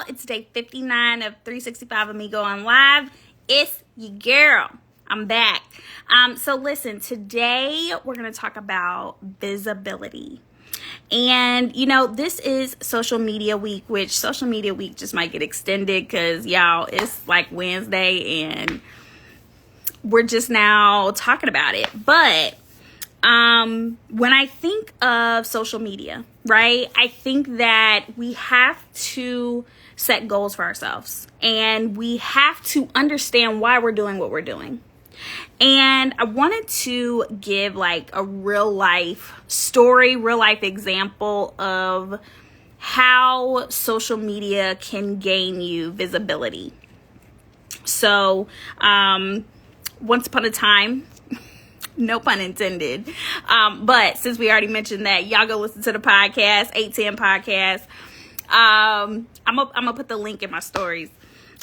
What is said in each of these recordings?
It's day 59 of 365 Amigo on Live. It's your girl. I'm back. So listen, today we're going to talk about visibility. And, this is social media week, which social media week just might get extended because, y'all, it's like Wednesday and we're just now talking about it. But when I think of social media, right, I think that we have to set goals for ourselves and we have to understand why we're doing what we're doing. And I wanted to give like a real life story, real life example of how social media can gain you visibility. So, once upon a time, no pun intended. But since we already mentioned that, y'all go listen to the podcast, 810 podcast. I'm gonna put the link in my stories.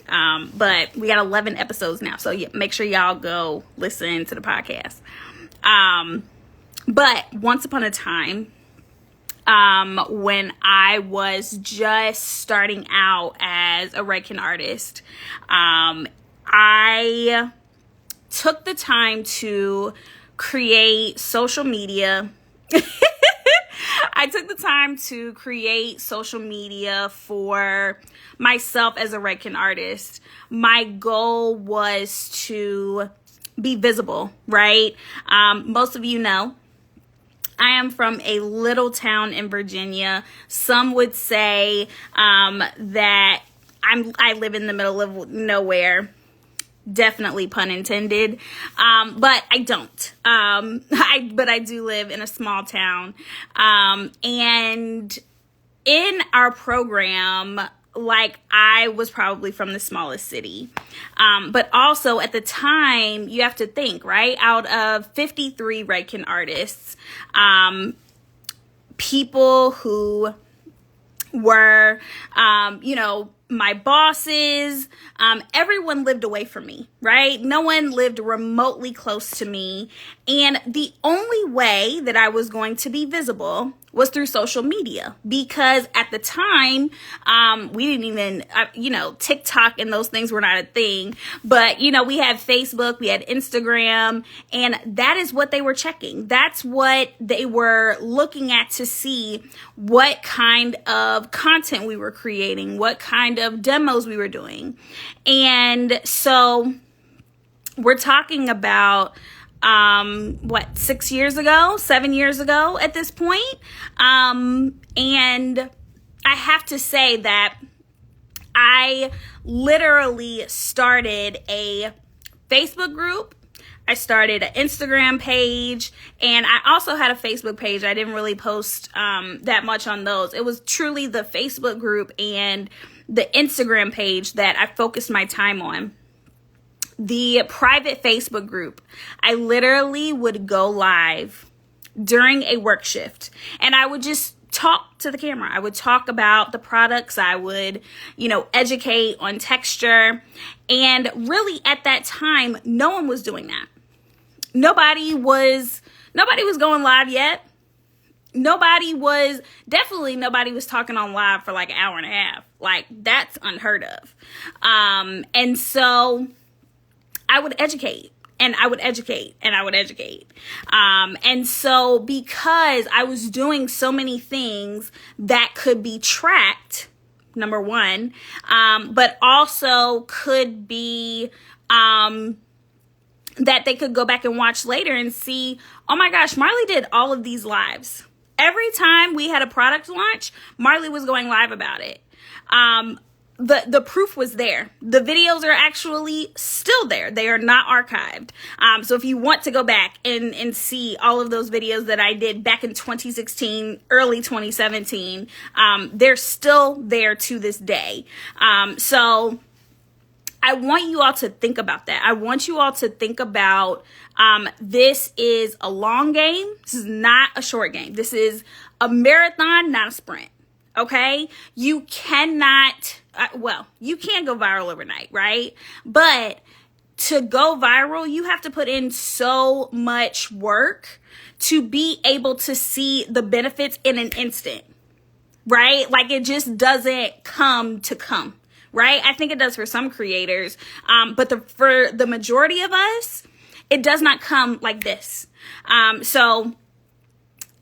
But we got 11 episodes now, so make sure y'all go listen to the podcast. But once upon a time, when I was just starting out as a Redken artist, I took the time to create social media. I took the time to create social media for myself as a Redken artist. My goal was to be visible, right? Most of you know, I am from a little town in Virginia. Some would say that I live in the middle of nowhere. Definitely pun intended. But I don't. But I do live in a small town. And in our program, like I was probably from the smallest city. But also at the time, you have to think, right? Out of 53 Redken artists, people who were, my bosses, everyone lived away from me, right? No one lived remotely close to me. And the only way that I was going to be visible was through social media, because at the time, we didn't even, TikTok and those things were not a thing, but, we had Facebook, we had Instagram, and that is what they were checking. That's what they were looking at to see what kind of content we were creating, what kind of demos we were doing. And so we're talking about 7 years ago at this point. And I have to say that I literally started a Facebook group. I started an Instagram page, and I also had a Facebook page. I didn't really post that much on those. It was truly the Facebook group and the Instagram page that I focused my time on. The private Facebook group, I literally would go live during a work shift and I would just talk to the camera. I would talk about the products. I would, educate on texture. And really at that time, no one was doing that. Nobody was going live yet. Nobody was talking on live for like an hour and a half. Like that's unheard of. And so I would educate and I would educate and I would educate. And so because I was doing so many things that could be tracked, number one, but also could be, that they could go back and watch later and see, oh my gosh, Marley did all of these lives. Every time we had a product launch, Marley was going live about it. The proof was there. The videos are actually still there. They are not archived. So if you want to go back and see all of those videos that I did back in 2016, early 2017, they're still there to this day. So I want you all to think about that. I want you all to think about this is a long game. This is not a short game. This is a marathon, not a sprint. Okay? You cannot, you can go viral overnight, right? But to go viral, you have to put in so much work to be able to see the benefits in an instant. right? Like it just doesn't come to come, right? I think it does for some creators, but for the majority of us, it does not come like this. So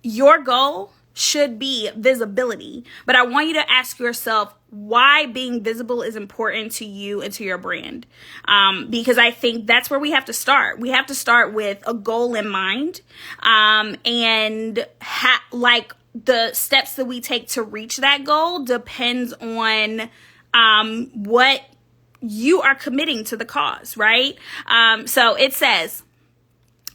your goal should be visibility, but I want you to ask yourself why being visible is important to you and to your brand. Because I think that's where we have to start. We have to start with a goal in mind, and like the steps that we take to reach that goal depends on what you are committing to the cause, right? So it says,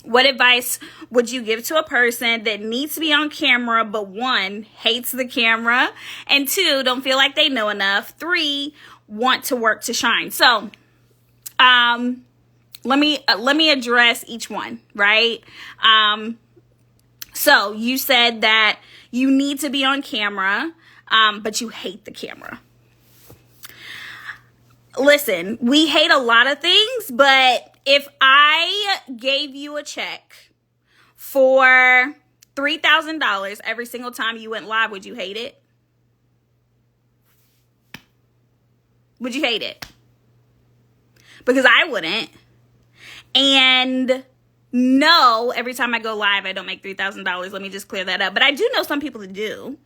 what advice would you give to a person that needs to be on camera, but 1, hates the camera, and 2, don't feel like they know enough, 3, want to work to shine? So, let me address each one, right? So you said that you need to be on camera, but you hate the camera. Listen, we hate a lot of things, but if I gave you a check for $3,000 every single time you went live, would you hate it? Would you hate it? Because I wouldn't. And no, every time I go live, I don't make $3,000. Let me just clear that up. But I do know some people that do.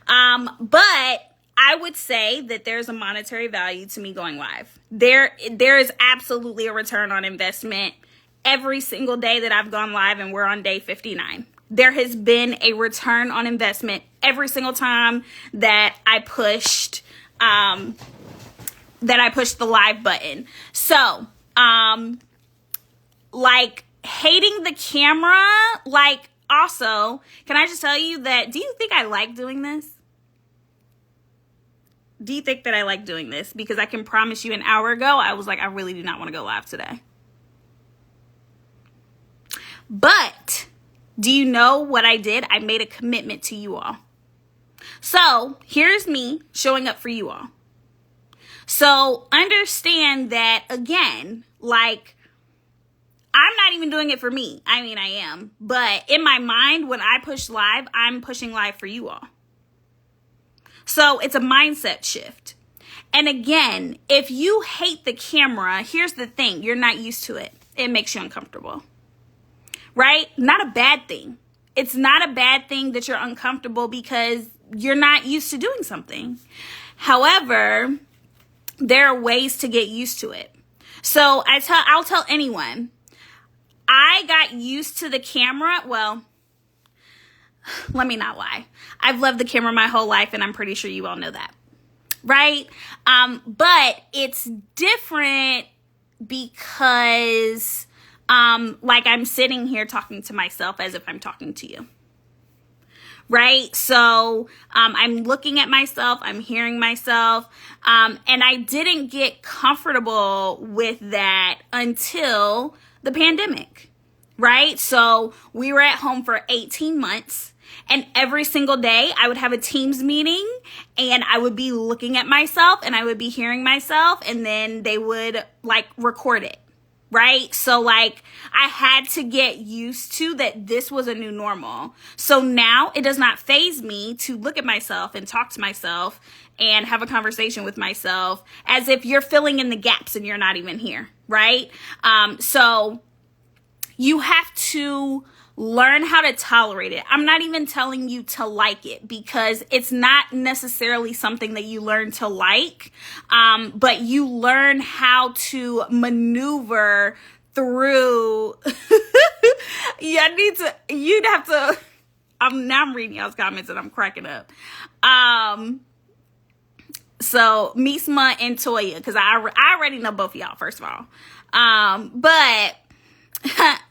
But I would say that there's a monetary value to me going live. There is absolutely a return on investment every single day that I've gone live, and we're on day 59. There has been a return on investment every single time that I pushed the live button. So, like hating the camera, like also, can I just tell you that, do you think I like doing this? Do you think that I like doing this? Because I can promise you an hour ago, I was like, I really do not want to go live today. But do you know what I did? I made a commitment to you all. So here's me showing up for you all. So understand that, again, like, I'm not even doing it for me. I mean, I am. But in my mind, when I push live, I'm pushing live for you all. So it's a mindset shift. And again, if you hate the camera, here's the thing. You're not used to it. It makes you uncomfortable, right? Not a bad thing. It's not a bad thing that you're uncomfortable because you're not used to doing something. However, there are ways to get used to it. So I'll tell anyone, I got used to the camera. Well, let me not lie. I've loved the camera my whole life, and I'm pretty sure you all know that, right? But it's different because, like, I'm sitting here talking to myself as if I'm talking to you, right? So I'm looking at myself, I'm hearing myself, and I didn't get comfortable with that until the pandemic, right? So we were at home for 18 months. And every single day I would have a Teams meeting, and I would be looking at myself, and I would be hearing myself, and then they would like record it, right? So like I had to get used to that this was a new normal. So now it does not faze me to look at myself and talk to myself and have a conversation with myself as if you're filling in the gaps and you're not even here, right? So you have to learn how to tolerate it. I'm not even telling you to like it, because it's not necessarily something that you learn to like, but you learn how to maneuver through. I'm reading y'all's comments and I'm cracking up. So Misma and Toya, because I already know both of y'all, first of all. But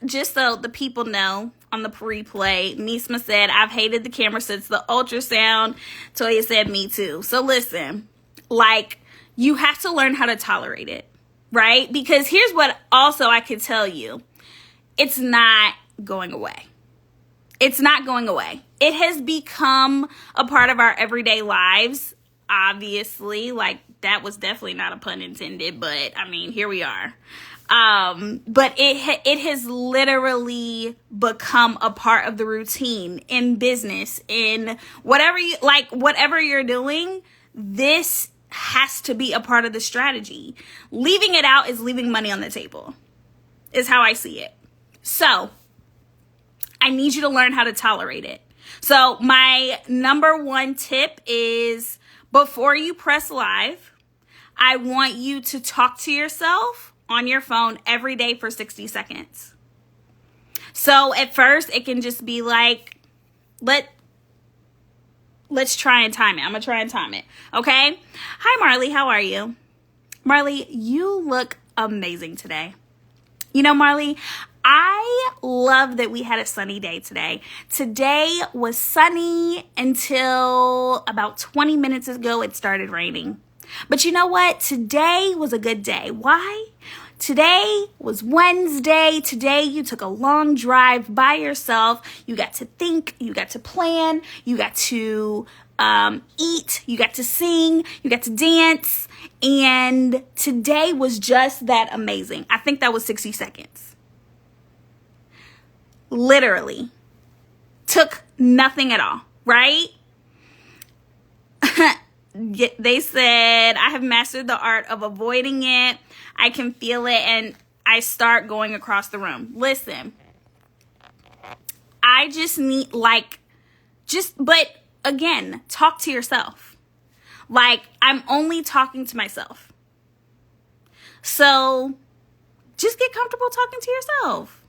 just so the people know on the replay, Nisma said, I've hated the camera since the ultrasound. Toya said, me too. So listen, like, you have to learn how to tolerate it, right? Because here's what also I could tell you. It's not going away. It's not going away. It has become a part of our everyday lives. obviously. Like, that was definitely not a pun intended, but I mean, here we are. But it has literally become a part of the routine in business, in whatever you're doing. This has to be a part of the strategy. Leaving it out is leaving money on the table, is how I see it. So I need you to learn how to tolerate it. So my number one tip is, before you press live, I want you to talk to yourself on your phone every day for 60 seconds. So at first it can just be like, let's try and time it. I'm going to try and time it. Okay. Hi, Marley. How are you? Marley, you look amazing today. You know, Marley, I love that we had a sunny day today. Today was sunny until about 20 minutes ago it started raining. But you know what? Today was a good day. Why? Today was Wednesday. Today you took a long drive by yourself. You got to think, you got to plan, you got to eat, you got to sing, you got to dance. And today was just that amazing. I think that was 60 seconds. Literally. Took nothing at all, right? They said, I have mastered the art of avoiding it. I can feel it, and I start going across the room. Listen, I just need, but again, talk to yourself. Like, I'm only talking to myself. So just get comfortable talking to yourself.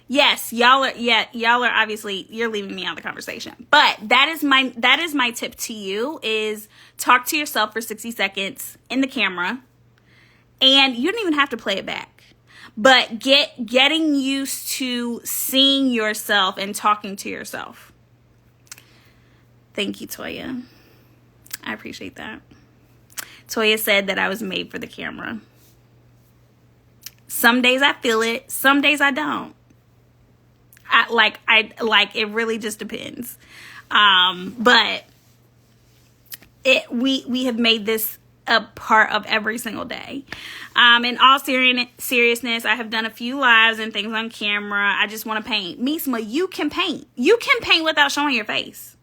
Yes, y'all are obviously, you're leaving me out of the conversation. But that is my tip to you, is talk to yourself for 60 seconds in the camera. And you don't even have to play it back. But getting used to seeing yourself and talking to yourself. Thank you, Toya. I appreciate that. Toya said that I was made for the camera. Some days I feel it, some days I don't. It really just depends. But we have made this a part of every single day. In all seriousness, I have done a few lives and things on camera. I just want to paint. Misma, you can paint. You can paint without showing your face.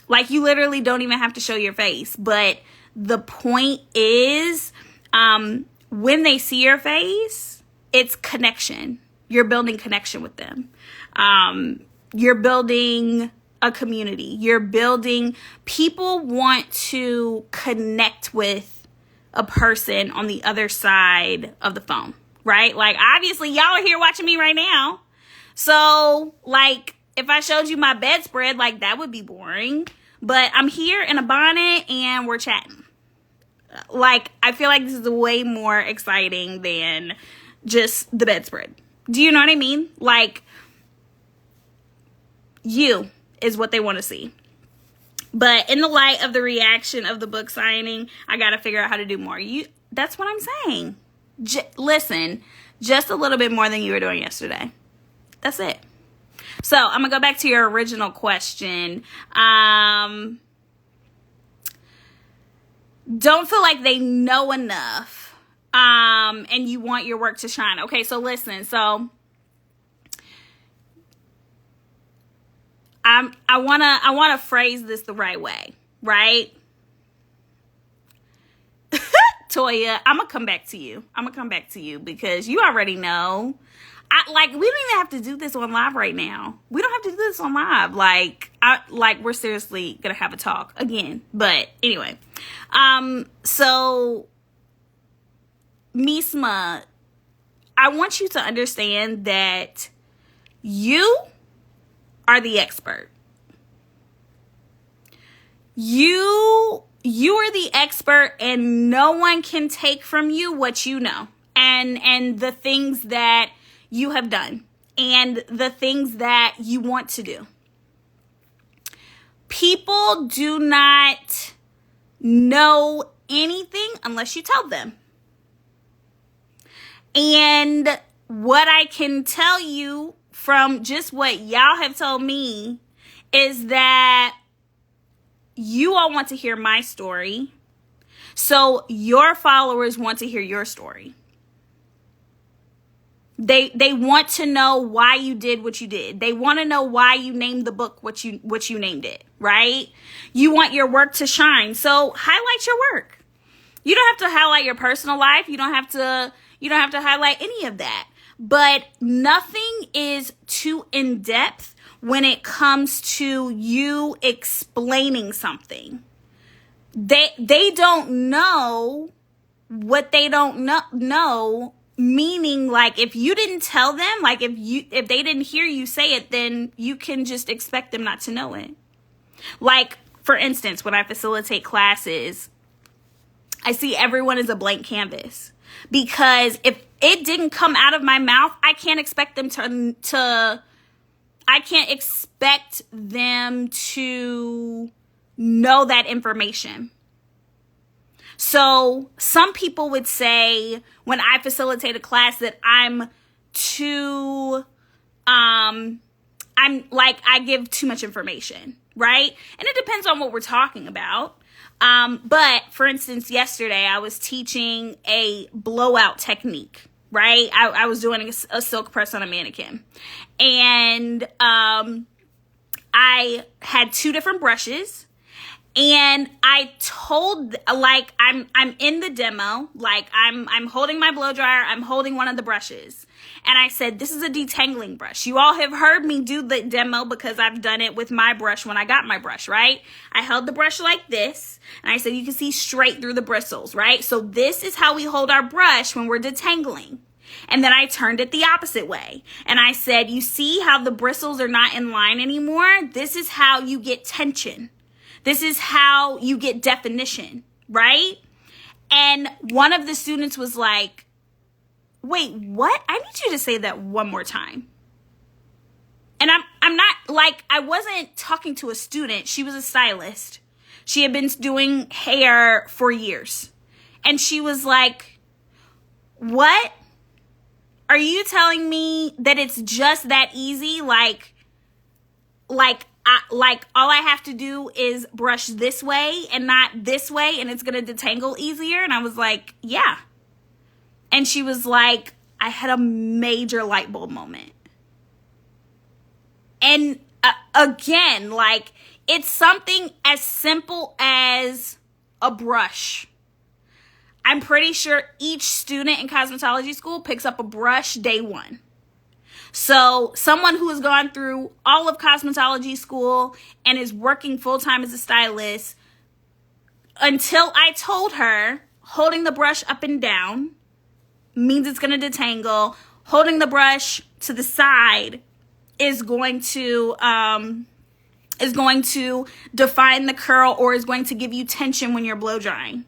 Like, you literally don't even have to show your face. But the point is, when they see your face, it's connection. You're building connection with them. You're building a community. People want to connect with a person on the other side of the phone, right? Like, obviously, y'all are here watching me right now. So, like, if I showed you my bedspread, like, that would be boring. But I'm here in a bonnet and we're chatting. Like, I feel like this is way more exciting than just the bedspread. Do you know what I mean? Like, you is what they want to see. But in the light of the reaction of the book signing, I got to figure out how to do more. That's what I'm saying. Listen, just a little bit more than you were doing yesterday. That's it. So I'm going to go back to your original question. Don't feel like they know enough. And you want your work to shine. Okay, so listen. So I wanna phrase this the right way, right? Toya, I'm gonna come back to you because you already know. We don't even have to do this on live right now. We don't have to do this on live. We're seriously gonna have a talk again. But anyway, so Misma, I want you to understand that you are the expert. You are the expert, and no one can take from you what you know and the things that you have done and the things that you want to do. People do not know anything unless you tell them. And what I can tell you from just what y'all have told me is that you all want to hear my story. So your followers want to hear your story. They want to know why you did what you did. They want to know why you named the book what you named it, right? You want your work to shine. So highlight your work. You don't have to highlight your personal life. You don't have to highlight any of that. But nothing is too in-depth when it comes to you explaining something. They don't know what they don't know, meaning like if you didn't tell them, like if they didn't hear you say it, then you can just expect them not to know it. Like, for instance, when I facilitate classes, I see everyone as a blank canvas, because if it didn't come out of my mouth, I can't expect them to know that information. So some people would say when I facilitate a class that I give too much information, right? And it depends on what we're talking about. But for instance, yesterday I was teaching a blowout technique, right? I was doing a silk press on a mannequin, and I had 2 different brushes. And I told, like, I'm in the demo, like I'm holding my blow dryer, I'm holding one of the brushes. And I said, this is a detangling brush. You all have heard me do the demo because I've done it with my brush when I got my brush, right? I held the brush like this, and I said, you can see straight through the bristles, right? So this is how we hold our brush when we're detangling. And then I turned it the opposite way. And I said, you see how the bristles are not in line anymore? This is how you get tension. This is how you get definition, right? And one of the students was like, wait, what? I need you to say that one more time. And I'm not, like, I wasn't talking to a student. She was a stylist. She had been doing hair for years. And she was like, what? Are you telling me that it's just that easy? Like all I have to do is brush this way and not this way, and it's going to detangle easier? And I was like, yeah. And she was like, I had a major light bulb moment. And again, like, it's something as simple as a brush. I'm pretty sure each student in cosmetology school picks up a brush day 1. So someone who has gone through all of cosmetology school and is working full-time as a stylist, until I told her holding the brush up and down means it's going to detangle, holding the brush to the side is going to define the curl, or is going to give you tension when you're blow drying.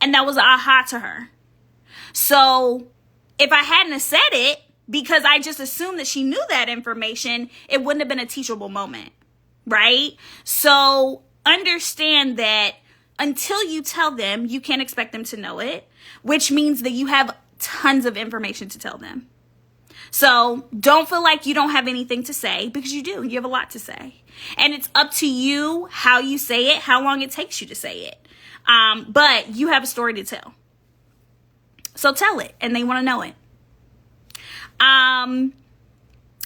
And that was an aha to her. So if I hadn't have said it, because I just assumed that she knew that information, it wouldn't have been a teachable moment, right? So understand that until you tell them, you can't expect them to know it, which means that you have tons of information to tell them. So don't feel like you don't have anything to say, because you do. You have a lot to say. And it's up to you how you say it, how long it takes you to say it. But you have a story to tell. So tell it, and they want to know it.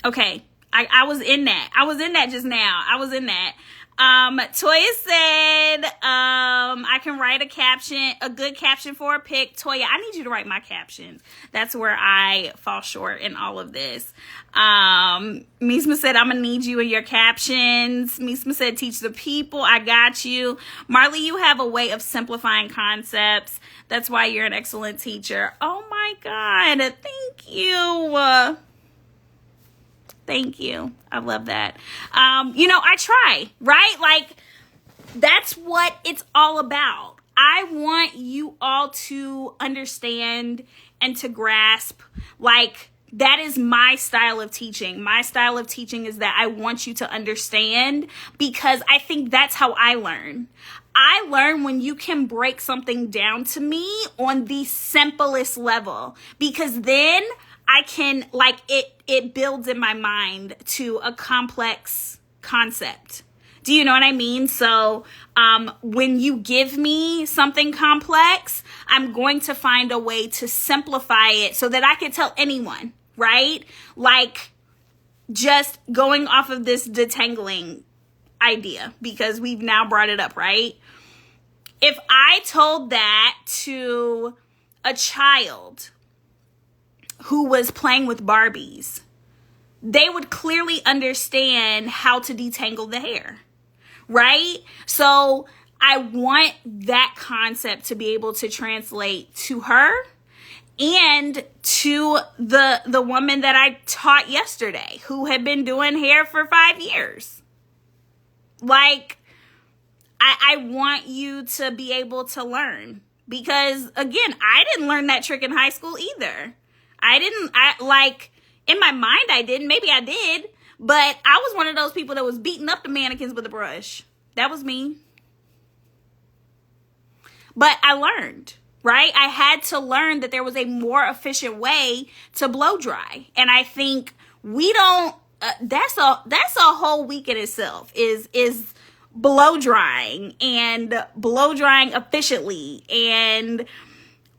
Okay. I was in that. I was in that just now. I was in that. Toya said, I can write a good caption for a pic. Toya, I need you to write my captions. That's where I fall short in all of this. Misma said, I'm gonna need you in your captions. Misma said, teach the people. I got you. Marley, you have a way of simplifying concepts. That's why you're an excellent teacher. Oh my God. Thank you. Thank you. I love that. I try, right? Like, that's what it's all about. I want you all to understand and to grasp, like, that is my style of teaching. My style of teaching is that I want you to understand, because I think that's how I learn. I learn when you can break something down to me on the simplest level, because then I can, like, it builds in my mind to a complex concept. Do you know what I mean? So when you give me something complex, I'm going to find a way to simplify it so that I can tell anyone, right? Like, just going off of this detangling idea, because we've now brought it up, right? If I told that to a child who was playing with Barbies, they would clearly understand how to detangle the hair, right? So I want that concept to be able to translate to her and to the woman that I taught yesterday who had been doing hair for 5 years. Like, I want you to be able to learn, because again, I didn't learn that trick in high school either. In my mind I didn't, maybe I did, but I was one of those people that was beating up the mannequins with a brush. That was me. But I learned, right? I had to learn that there was a more efficient way to blow dry. And I think we don't, that's a whole week in itself, is blow drying and blow drying efficiently, and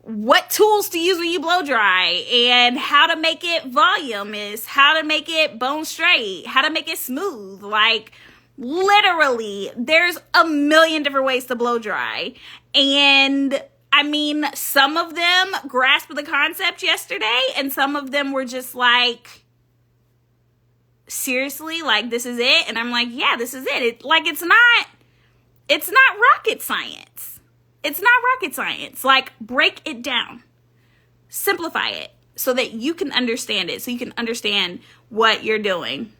what tools to use when you blow dry, and how to make it voluminous, how to make it bone straight, how to make it smooth. Like, literally, there's a million different ways to blow dry. And I mean, some of them grasped the concept yesterday, and some of them were just like, seriously, like, this is it? And I'm like, yeah, this is it. It's not rocket science. It's not rocket science. Like, break it down. Simplify it so that you can understand it, so you can understand what you're doing.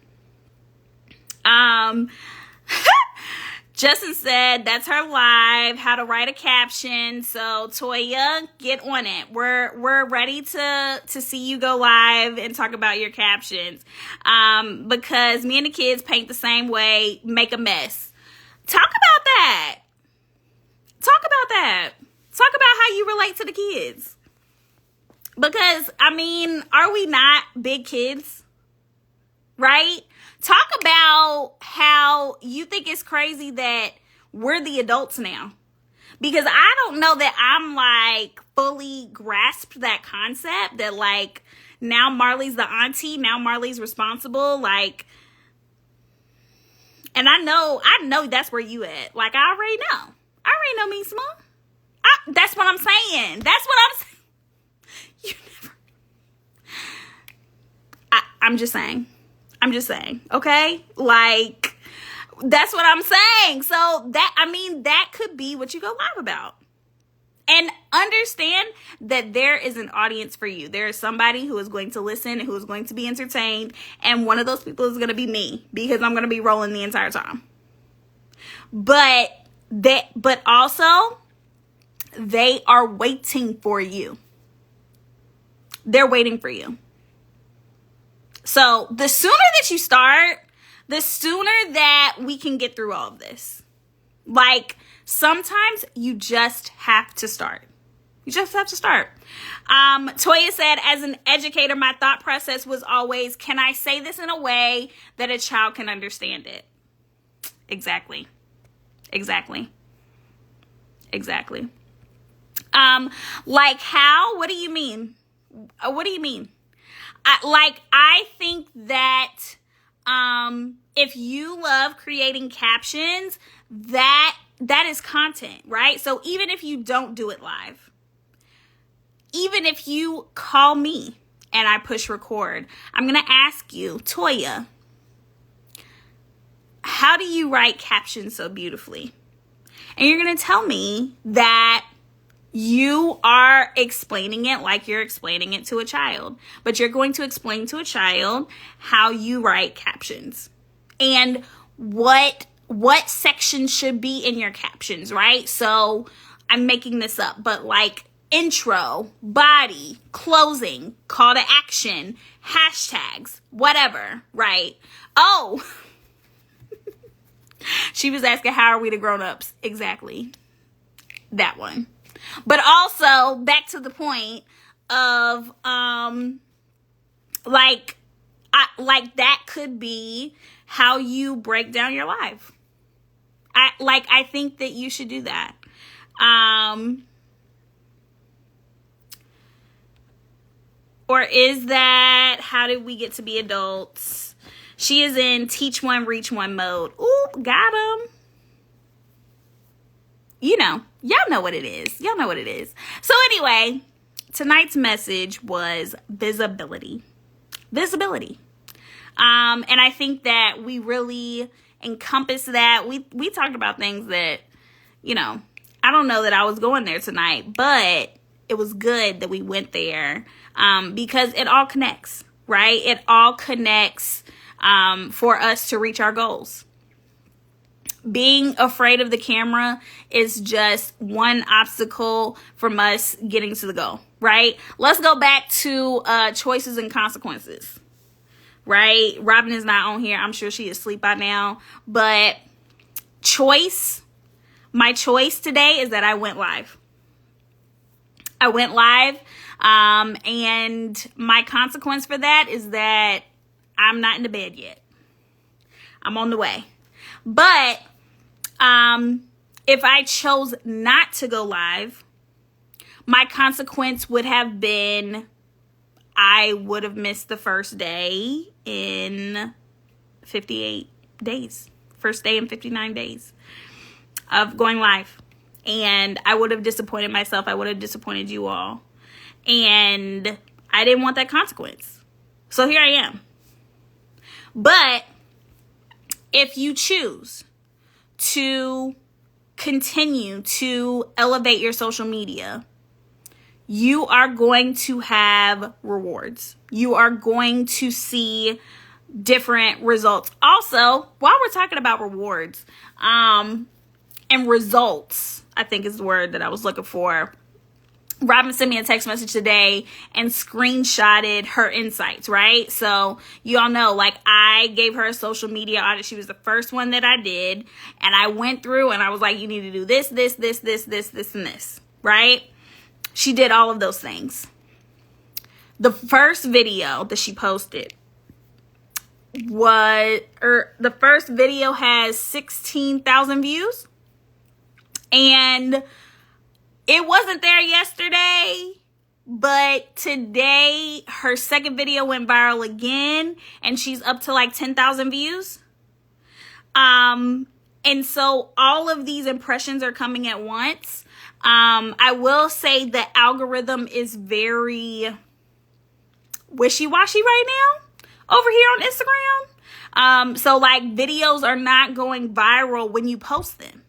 Justin said that's her live, how to write a caption. So Toya, get on it. We're ready to see you go live and talk about your captions. Because me and the kids paint the same way, make a mess. Talk about that. Talk about how you relate to the kids. Because, I mean, are we not big kids? Right? Talk about how you think it's crazy that we're the adults now. Because I don't know that I'm like fully grasped that concept that like now Marley's the auntie, now Marley's responsible. Like, and I know that's where you at. Like, I already know me small. That's what I'm saying. You never. I'm just saying, okay? Like, that's what I'm saying. So that could be what you go live about. And understand that there is an audience for you. There is somebody who is going to listen, who is going to be entertained. And one of those people is going to be me, because I'm going to be rolling the entire time. But also, they are waiting for you. They're waiting for you. So the sooner that you start, the sooner that we can get through all of this. Like, sometimes you just have to start. You just have to start. Toya said, as an educator, my thought process was always, can I say this in a way that a child can understand it? Exactly. Like how? What do you mean? I think that if you love creating captions, that is content, right? So even if you don't do it live, even if you call me and I push record, I'm going to ask you, Toya, how do you write captions so beautifully? And you're going to tell me that you are explaining it like you're explaining it to a child, but you're going to explain to a child how you write captions and what section should be in your captions, right? So I'm making this up, but like intro, body, closing, call to action, hashtags, whatever, right? Oh, she was asking, how are we the grown-ups? Exactly. That one. But also, back to the point of, like that could be how you break down your life. I think that you should do that. Or is that how did we get to be adults? She is in teach one, reach one mode. Ooh, got him. Y'all know what it is. Y'all know what it is. So anyway, tonight's message was visibility. Visibility. And I think that we really encompass that. We talked about things that, I don't know that I was going there tonight, but it was good that we went there, because it all connects, right? It all connects for us to reach our goals. Being afraid of the camera is just one obstacle from us getting to the goal, right? Let's go back to choices and consequences, right? Robin is not on here. I'm sure she is asleep by now. But my choice today is that I went live. I went live, and my consequence for that is that I'm not in the bed yet. I'm on the way. But if I chose not to go live, my consequence would have been I would have missed the first day in 58 days. First day in 59 days of going live. And I would have disappointed myself. I would have disappointed you all. And I didn't want that consequence. So here I am. But if you choose to continue to elevate your social media, you are going to have rewards. You are going to see different results. Also, while we're talking about rewards, and results, I think is the word that I was looking for. Robin sent me a text message today and screenshotted her insights, right? So you all know, I gave her a social media audit. She was the first one that I did. And I went through and I was like, you need to do this, and this, right? She did all of those things. The first video that she posted the first video has 16,000 views. And it wasn't there yesterday, but today her second video went viral again, and she's up to 10,000 views. And so all of these impressions are coming at once. I will say the algorithm is very wishy-washy right now over here on Instagram. So videos are not going viral when you post them,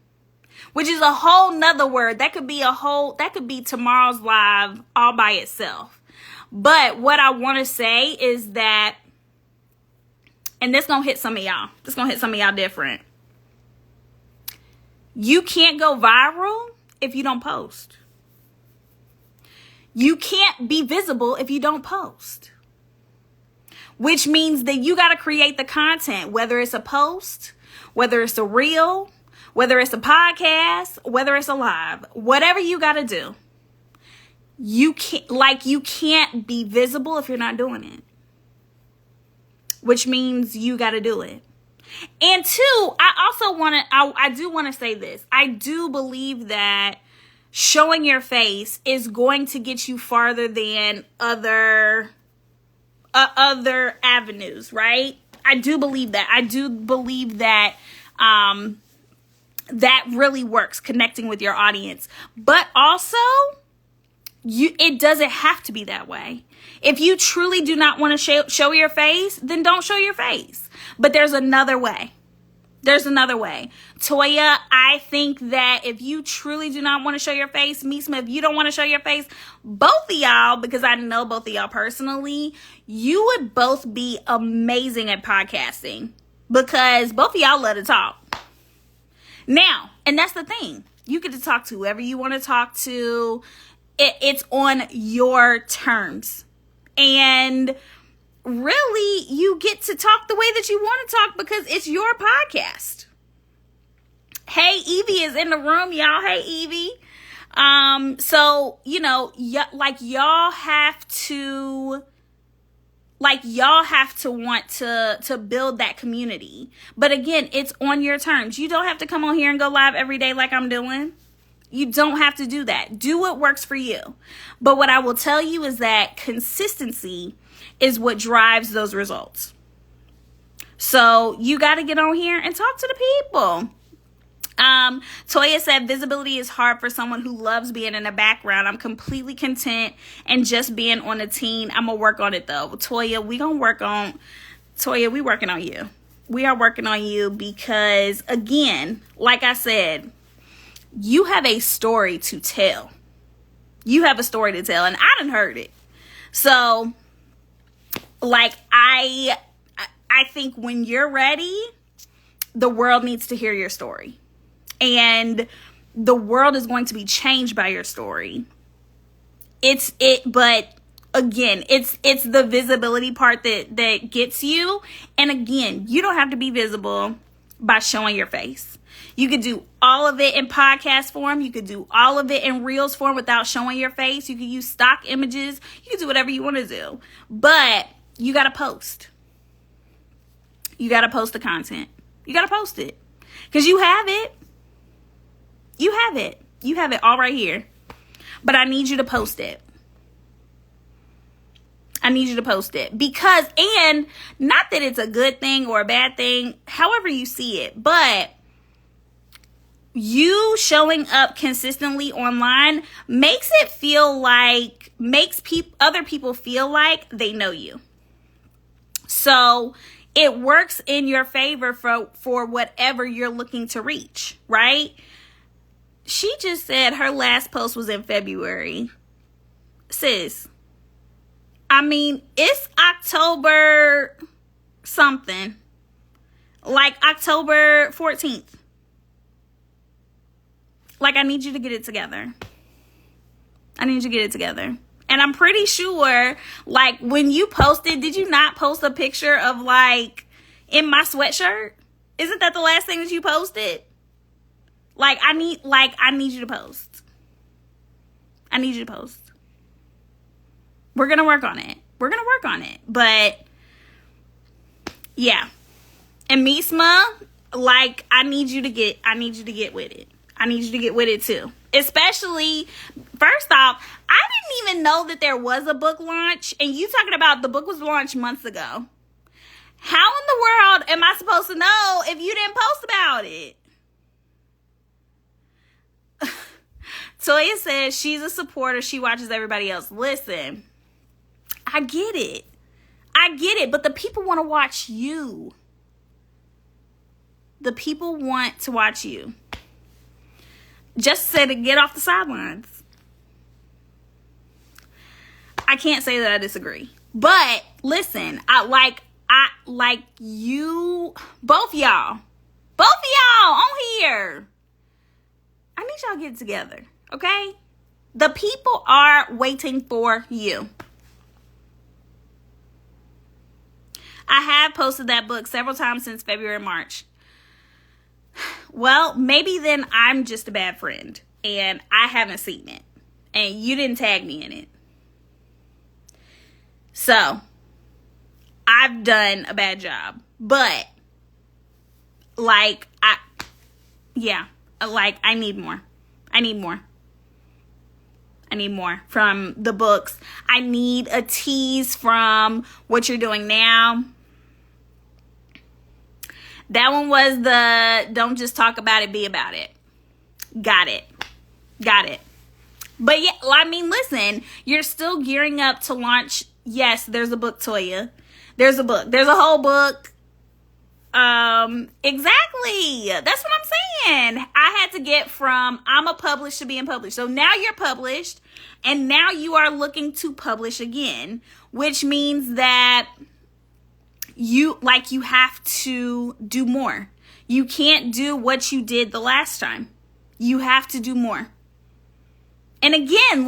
which is a whole nother word. That could be tomorrow's live all by itself. But what I want to say is that, and this gonna hit some of y'all. This gonna hit some of y'all different. You can't go viral if you don't post. You can't be visible if you don't post. Which means that you got to create the content, whether it's a post, whether it's a reel, whether it's a podcast, whether it's a live, whatever you got to do. You can't be visible if you're not doing it. Which means you got to do it. And two, I do want to say this. I do believe that showing your face is going to get you farther than other avenues, right? I do believe that. I do believe that that really works, connecting with your audience. But also, it doesn't have to be that way. If you truly do not want to show your face, then don't show your face. But there's another way. There's another way. Toya, I think that if you truly do not want to show your face, Meesma, if you don't want to show your face, both of y'all, because I know both of y'all personally, you would both be amazing at podcasting because both of y'all love to talk. Now, and that's the thing. You get to talk to whoever you want to talk to. It's on your terms. And really, you get to talk the way that you want to talk because it's your podcast. Hey, Evie is in the room, y'all. Hey, Evie. So, y'all have to Like, y'all have to want to build that community. But again, it's on your terms. You don't have to come on here and go live every day like I'm doing. You don't have to do that. Do what works for you. But what I will tell you is that consistency is what drives those results. So you got to get on here and talk to the people. Toya said, visibility is hard for someone who loves being in the background. I'm completely content and just being on a team. I'm going to work on it though. Toya, we working on you. We are working on you because, again, like I said, you have a story to tell. You have a story to tell, and I done heard it. So, like, I think when you're ready, the world needs to hear your story. And the world is going to be changed by your story. But again, it's the visibility part that gets you. And again, you don't have to be visible by showing your face. You could do all of it in podcast form. You could do all of it in reels form without showing your face. You could use stock images. You can do whatever you want to do. But you got to post. You got to post the content. You got to post it. Because you have it. You have it. You have it all right here. But I need you to post it. I need you to post it. Because, and not that it's a good thing or a bad thing, however you see it, but you showing up consistently online makes other people feel like they know you. So it works in your favor for whatever you're looking to reach, right? She just said her last post was in February. Sis, I mean, it's October something. Like October 14th. Like, I need you to get it together. I need you to get it together. And I'm pretty sure, like, when you posted, did you not post a picture of, like, in my sweatshirt? Isn't that the last thing that you posted? Like, I need you to post. I need you to post. We're going to work on it. But, yeah. And Misma, like, I need you to get with it. I need you to get with it too. Especially, first off, I didn't even know that there was a book launch. And you talking about the book was launched months ago. How in the world am I supposed to know if you didn't post about it? Toya says she's a supporter. She watches everybody else. Listen, I get it. But the people want to watch you. The people want to watch you. Just said to get off the sidelines. I can't say that I disagree. But listen, I like you, both y'all on here. I need y'all to get together, okay? The people are waiting for you. I have posted that book several times since February, March. Well, maybe then I'm just a bad friend and I haven't seen it and you didn't tag me in it. So I've done a bad job, but I need more. I need more from the books. I need a tease from what you're doing now. That one was the don't just talk about it, be about it. Got it. But yeah, I mean, listen, you're still gearing up to launch. Yes, there's a book, Toya. There's a book. There's a whole book. Exactly. That's what I'm saying. I had to get from I'm a published to being published. So now you're published and now you are looking to publish again, which means that you have to do more. You can't do what you did the last time. You have to do more. And again,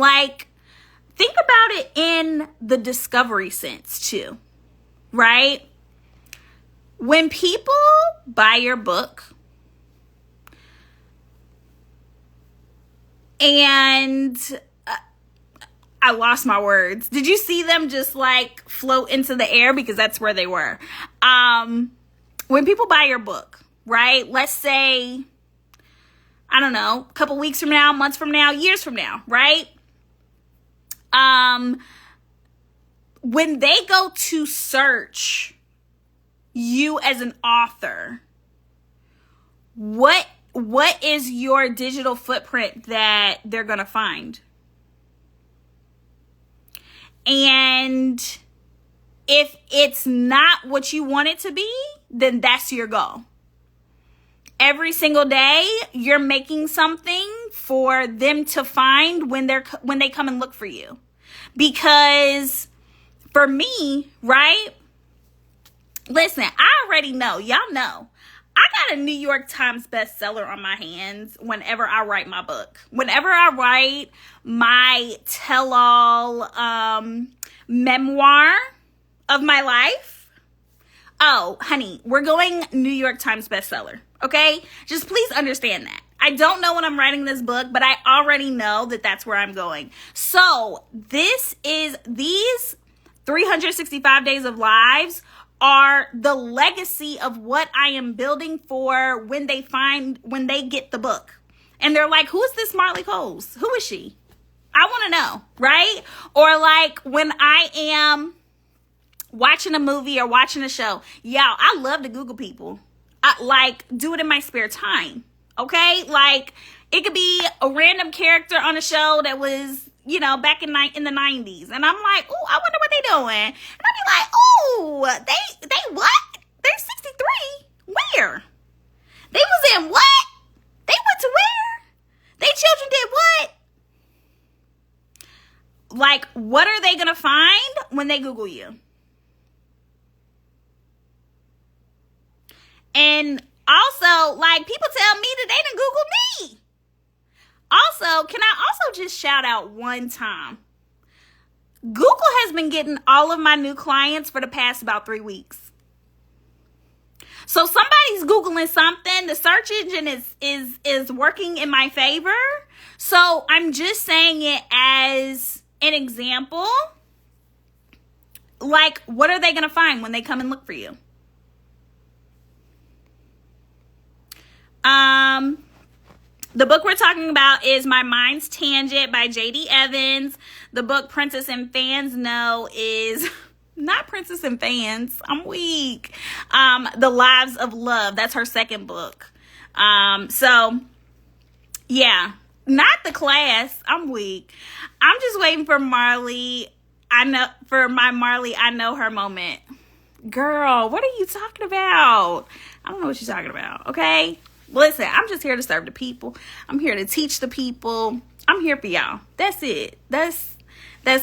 think about it in the discovery sense too, right? When people buy your book and I lost my words. Did you see them just like float into the air? Because that's where they were. When people buy your book, right? Let's say, I don't know, a couple weeks from now, months from now, years from now, right? When they go to search you as an author, what is your digital footprint that they're going to find? And if it's not what you want it to be, then that's your goal. Every single day, you're making something for them to find when they come and look for you. Because for me, right? Listen, I already know. Y'all know. I got a New York Times bestseller on my hands whenever I write my book. Whenever I write my tell-all memoir of my life. Oh, honey, we're going New York Times bestseller, okay? Just please understand that. I don't know when I'm writing this book, but I already know that that's where I'm going. So these 365 days of lives are the legacy of what I am building for when they get the book. And they're like, who is this Marley Coles? Who is she? I want to know, right? Or like when I am watching a movie or watching a show. Y'all, I love to Google people. I like do it in my spare time. Okay? Like it could be a random character on a show that was, back in the 90s. And I'm like, oh, I wonder what they doing. And I'll be like, oh, they what? They're 63. Where? They was in what? They went to where? They children did what? Like, what are they going to find when they Google you? And also, like, people tell me that they didn't Google me. Also, can I also just shout out one time? Google has been getting all of my new clients for the past about 3 weeks. So somebody's Googling something. The search engine is working in my favor. So I'm just saying it as an example. Like, what are they going to find when they come and look for you? The book we're talking about is My Mind's Tangent by J.D. Evans. The book Princess and Fans Know is not Princess and Fans. I'm weak. The Lives of Love. That's her second book. So yeah, not The Class. I'm weak. I'm just waiting for Marley. I know her moment. Girl, what are you talking about? I don't know what you're talking about. Okay. Listen, I'm just here to serve the people. I'm here to teach the people. I'm here for y'all. That's it. That's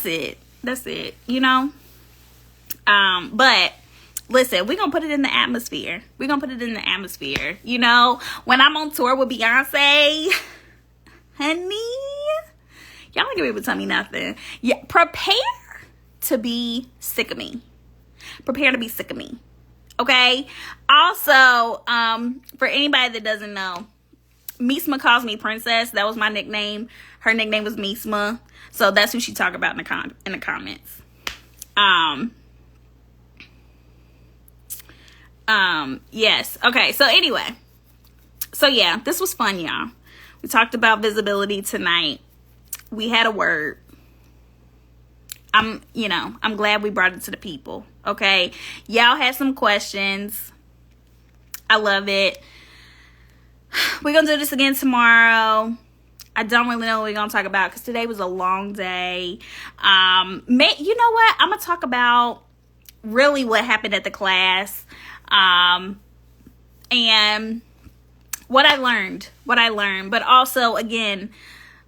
it. But listen, we're going to put it in the atmosphere. When I'm on tour with Beyonce, honey, y'all ain't gonna be able to tell me nothing. Yeah, prepare to be sick of me. Okay. Also, for anybody that doesn't know, Meesma calls me Princess. That was my nickname. Her nickname was Meesma. So that's who she talked about in the comments. Yes. Okay. So anyway. So yeah, this was fun, y'all. We talked about visibility tonight. We had a word. I'm glad we brought it to the people. Okay. Y'all had some questions. I love it. We're going to do this again tomorrow. I don't really know what we're going to talk about because today was a long day. You know what? I'm going to talk about really what happened at the class. And what I learned. But also, again,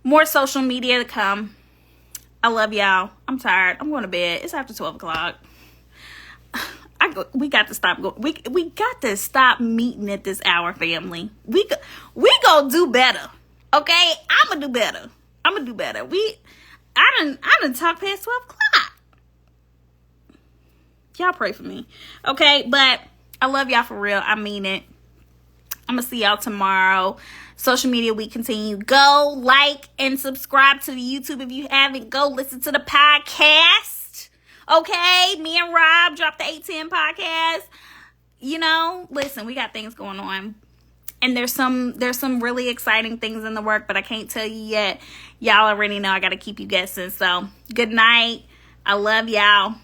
more social media to come. I love y'all. I'm tired. I'm going to bed. It's after 12 o'clock. We got to stop. We got to stop meeting at this hour, family. We gonna do better. Okay? I'm gonna do better. I done talk past 12 o'clock. Y'all pray for me. Okay? But I love y'all for real. I mean it. I'm gonna see y'all tomorrow. social media we continue. Go like and subscribe to the YouTube if you haven't. Go listen to the podcast. Okay, me and Rob dropped the 810 podcast. You know, listen, we got things going on. And there's some really exciting things in the work, but I can't tell you yet. Y'all already know I got to keep you guessing. So, good night. I love y'all.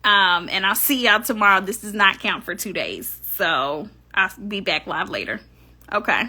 And I'll see y'all tomorrow. This does not count for 2 days. So, I'll be back live later. Okay.